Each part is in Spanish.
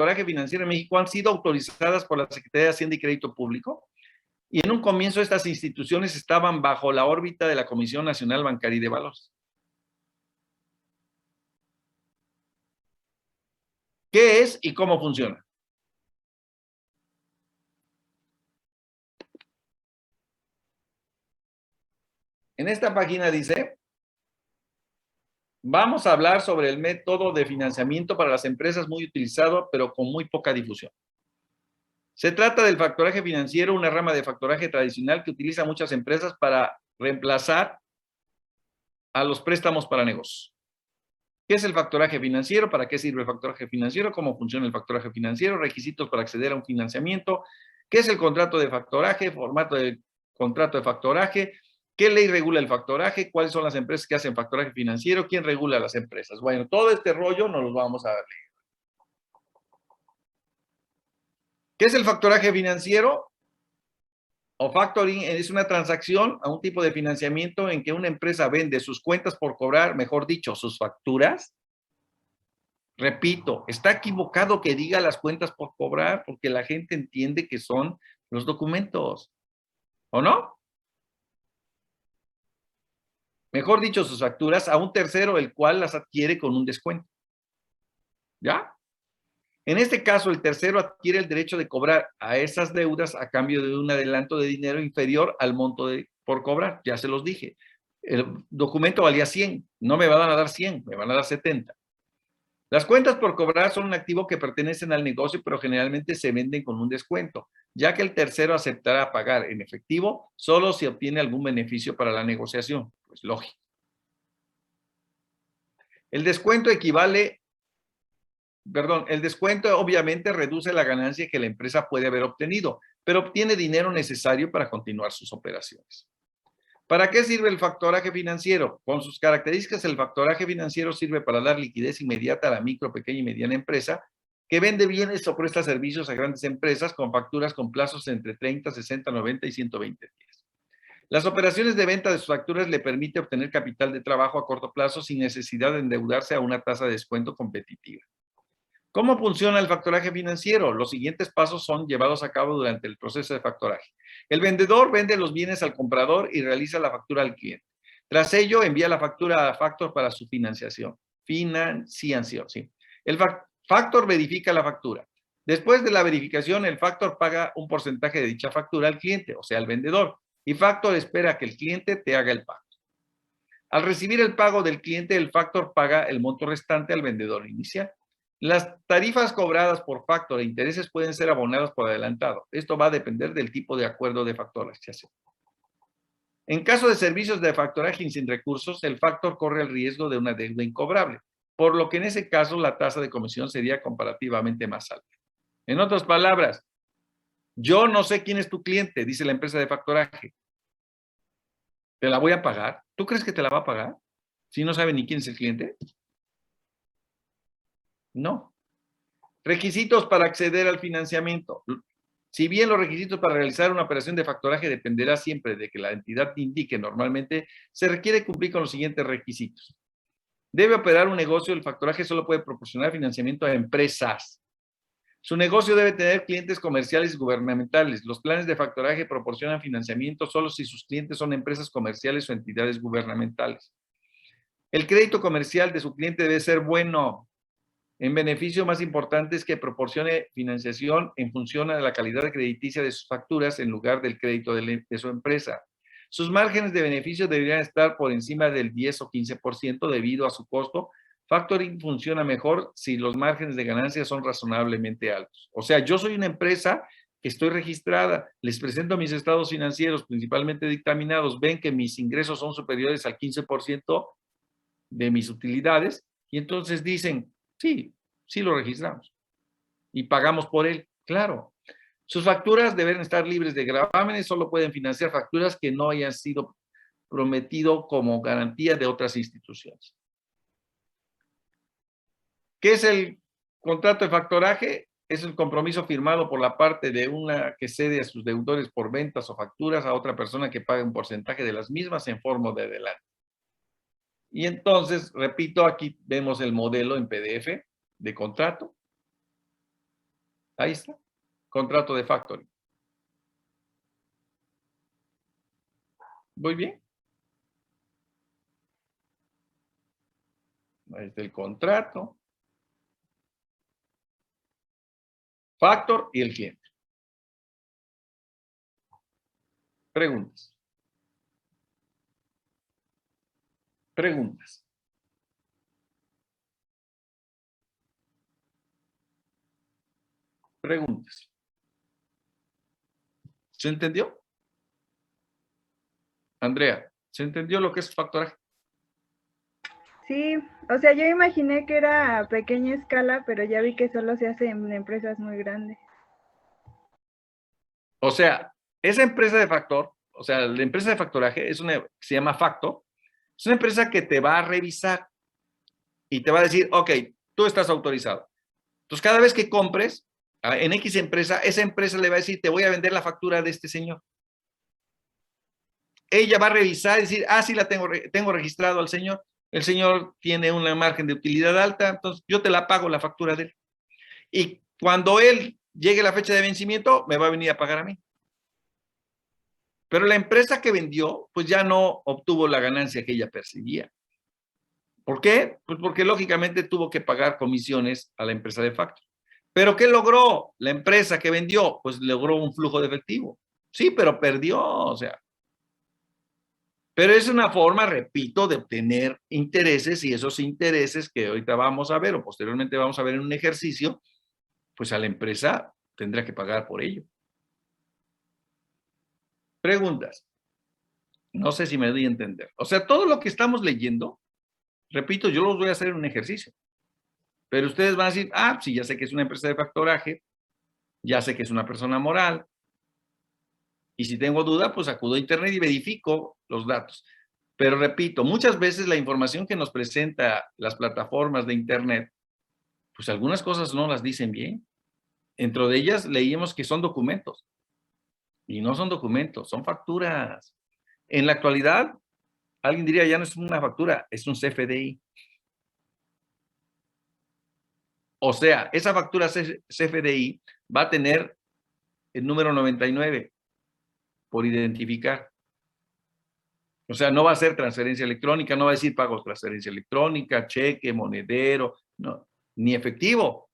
factoraje financiero en México han sido autorizadas por la Secretaría de Hacienda y Crédito Público, y en un comienzo estas instituciones estaban bajo la órbita de la Comisión Nacional Bancaria y de Valores. ¿Qué es y cómo funciona? En esta página dice, vamos a hablar sobre el método de financiamiento para las empresas muy utilizado, pero con muy poca difusión. Se trata del factoraje financiero, una rama de factoraje tradicional que utiliza muchas empresas para reemplazar a los préstamos para negocios. ¿Qué es el factoraje financiero? ¿Para qué sirve el factoraje financiero? ¿Cómo funciona el factoraje financiero? Requisitos para acceder a un financiamiento. ¿Qué es el contrato de factoraje? Formato del contrato de factoraje. ¿Qué ley regula el factoraje? ¿Cuáles son las empresas que hacen factoraje financiero? ¿Quién regula las empresas? Bueno, todo este rollo nos lo vamos a leer. ¿Qué es el factoraje financiero? O factoring es una transacción a un tipo de financiamiento en que una empresa vende sus cuentas por cobrar, mejor dicho, sus facturas. Repito, está equivocado que diga las cuentas por cobrar porque la gente entiende que son los documentos, ¿o no? Mejor dicho, sus facturas a un tercero, el cual las adquiere con un descuento. ¿Ya? En este caso, el tercero adquiere el derecho de cobrar a esas deudas a cambio de un adelanto de dinero inferior al monto por cobrar. Ya se los dije. El documento valía 100, no me van a dar 100, me van a dar 70. Las cuentas por cobrar son un activo que pertenecen al negocio, pero generalmente se venden con un descuento, ya que el tercero aceptará pagar en efectivo solo si obtiene algún beneficio para la negociación. Pues lógico. El descuento obviamente reduce la ganancia que la empresa puede haber obtenido, pero obtiene dinero necesario para continuar sus operaciones. ¿Para qué sirve el factoraje financiero? Con sus características, el factoraje financiero sirve para dar liquidez inmediata a la micro, pequeña y mediana empresa que vende bienes o presta servicios a grandes empresas con facturas con plazos entre 30, 60, 90 y 120 días. Las operaciones de venta de sus facturas le permite obtener capital de trabajo a corto plazo sin necesidad de endeudarse a una tasa de descuento competitiva. ¿Cómo funciona el factoraje financiero? Los siguientes pasos son llevados a cabo durante el proceso de factoraje. El vendedor vende los bienes al comprador y realiza la factura al cliente. Tras ello, envía la factura a Factor para su financiación. Financiación, sí. El Factor verifica la factura. Después de la verificación, el Factor paga un porcentaje de dicha factura al cliente, o sea, al vendedor. Y Factor espera que el cliente te haga el pago. Al recibir el pago del cliente, el Factor paga el monto restante al vendedor inicial. Las tarifas cobradas por Factor e intereses pueden ser abonadas por adelantado. Esto va a depender del tipo de acuerdo de factoraje. En caso de servicios de factoraje sin recursos, el Factor corre el riesgo de una deuda incobrable, por lo que en ese caso la tasa de comisión sería comparativamente más alta. En otras palabras, yo no sé quién es tu cliente, dice la empresa de factoraje. ¿Te la voy a pagar? ¿Tú crees que te la va a pagar? Si no sabe ni quién es el cliente. No. Requisitos para acceder al financiamiento. Si bien los requisitos para realizar una operación de factoraje dependerá siempre de que la entidad indique, normalmente se requiere cumplir con los siguientes requisitos. Debe operar un negocio, el factoraje solo puede proporcionar financiamiento a empresas. Su negocio debe tener clientes comerciales y gubernamentales. Los planes de factoraje proporcionan financiamiento solo si sus clientes son empresas comerciales o entidades gubernamentales. El crédito comercial de su cliente debe ser bueno. En beneficio más importante es que proporcione financiación en función de la calidad crediticia de sus facturas en lugar del crédito de su empresa. Sus márgenes de beneficio deberían estar por encima del 10 o 15% debido a su costo. Factoring funciona mejor si los márgenes de ganancia son razonablemente altos. O sea, yo soy una empresa que estoy registrada, les presento mis estados financieros principalmente dictaminados, ven que mis ingresos son superiores al 15% de mis utilidades y entonces dicen, sí, sí lo registramos y pagamos por él, claro. Sus facturas deben estar libres de gravámenes, solo pueden financiar facturas que no hayan sido prometido como garantía de otras instituciones. ¿Qué es el contrato de factoraje? Es el compromiso firmado por la parte de una que cede a sus deudores por ventas o facturas a otra persona que pague un porcentaje de las mismas en forma de adelanto. Y entonces, repito, aquí vemos el modelo en PDF de contrato. Ahí está. Contrato de factoring. Muy bien. Ahí está el contrato. Factor y el cliente. Preguntas. Preguntas. Preguntas. ¿Se entendió? Andrea, ¿se entendió lo que es factoraje? Sí, o sea, yo imaginé que era a pequeña escala, pero ya vi que solo se hace en empresas muy grandes. O sea, esa empresa de factor, o sea, la empresa de factoraje es una, se llama Factor, es una empresa que te va a revisar y te va a decir, ok, tú estás autorizado. Entonces, cada vez que compres en X empresa, esa empresa le va a decir, te voy a vender la factura de este señor. Ella va a revisar y decir, sí, la tengo registrado al señor. El señor tiene una margen de utilidad alta, entonces yo te la pago la factura de él. Y cuando él llegue la fecha de vencimiento, me va a venir a pagar a mí. Pero la empresa que vendió, pues ya no obtuvo la ganancia que ella percibía. ¿Por qué? Pues porque lógicamente tuvo que pagar comisiones a la empresa de factor. ¿Pero qué logró la empresa que vendió? Pues logró un flujo de efectivo. Sí, pero perdió, o sea. Pero es una forma, repito, de obtener intereses y esos intereses que ahorita vamos a ver o posteriormente vamos a ver en un ejercicio, pues a la empresa tendrá que pagar por ello. Preguntas. No sé si me doy a entender. O sea, todo lo que estamos leyendo, repito, yo los voy a hacer en un ejercicio. Pero ustedes van a decir, sí, ya sé que es una empresa de factoraje, ya sé que es una persona moral, y si tengo duda, pues acudo a internet y verifico los datos. Pero repito, muchas veces la información que nos presenta las plataformas de internet, pues algunas cosas no las dicen bien. Dentro de ellas leímos que son documentos, y no son documentos, son facturas. En la actualidad, alguien diría, ya no es una factura, es un CFDI. O sea, esa factura CFDI va a tener el número 99 por identificar. O sea, no va a ser transferencia electrónica, no va a decir pago transferencia electrónica, cheque, monedero, no, ni efectivo,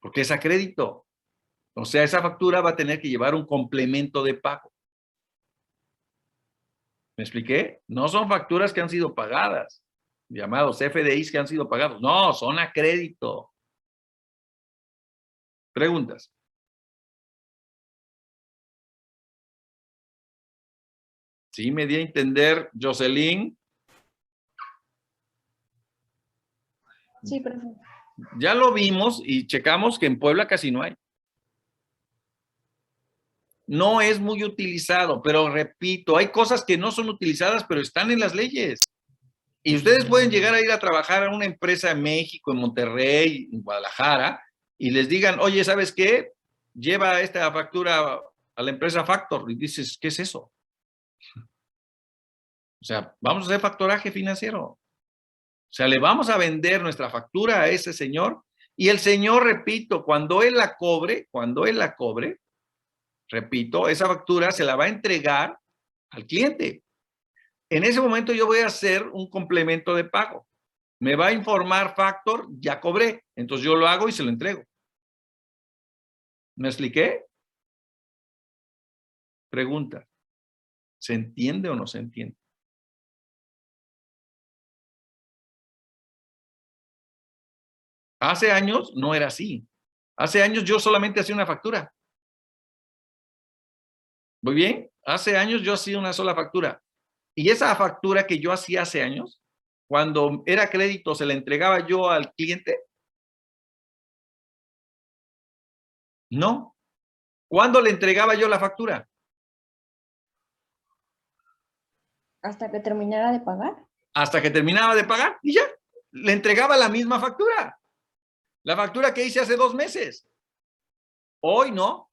porque es a crédito. O sea, esa factura va a tener que llevar un complemento de pago. ¿Me expliqué? No son facturas que han sido pagadas, llamados FDIs que han sido pagados. No, son a crédito. Preguntas. Sí, me di a entender, Jocelyn. Sí, profe. Ya lo vimos y checamos que en Puebla casi no hay. No es muy utilizado, pero repito, hay cosas que no son utilizadas, pero están en las leyes. Y ustedes pueden llegar a ir a trabajar a una empresa en México, en Monterrey, en Guadalajara, y les digan, oye, ¿sabes qué? Lleva esta factura a la empresa Factor. Y dices, ¿qué es eso? O sea, vamos a hacer factoraje financiero. O sea, le vamos a vender nuestra factura a ese señor y el señor, repito, cuando él la cobre, repito, esa factura se la va a entregar al cliente. En ese momento yo voy a hacer un complemento de pago. Me va a informar Factor, ya cobré, entonces yo lo hago y se lo entrego. ¿Me expliqué? Pregunta. ¿Se entiende o no se entiende? Hace años no era así. Hace años yo solamente hacía una factura. ¿Muy bien? Hace años yo hacía una sola factura. Y esa factura que yo hacía hace años, cuando era crédito, se la entregaba yo al cliente. No. ¿Cuándo le entregaba yo la factura? Hasta que terminara de pagar. Hasta que terminaba de pagar y ya. Le entregaba la misma factura. La factura que hice hace 2 meses. Hoy no.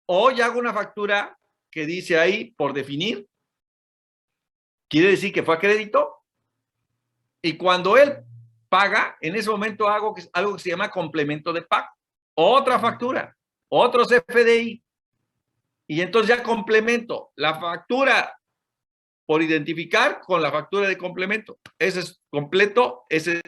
Hoy hago una factura que dice ahí por definir. Quiere decir que fue a crédito. Y cuando él paga, en ese momento hago algo que se llama complemento de pago. otra factura, otros FDI. Y entonces ya complemento la factura por identificar con la factura de complemento. Ese es completo, ese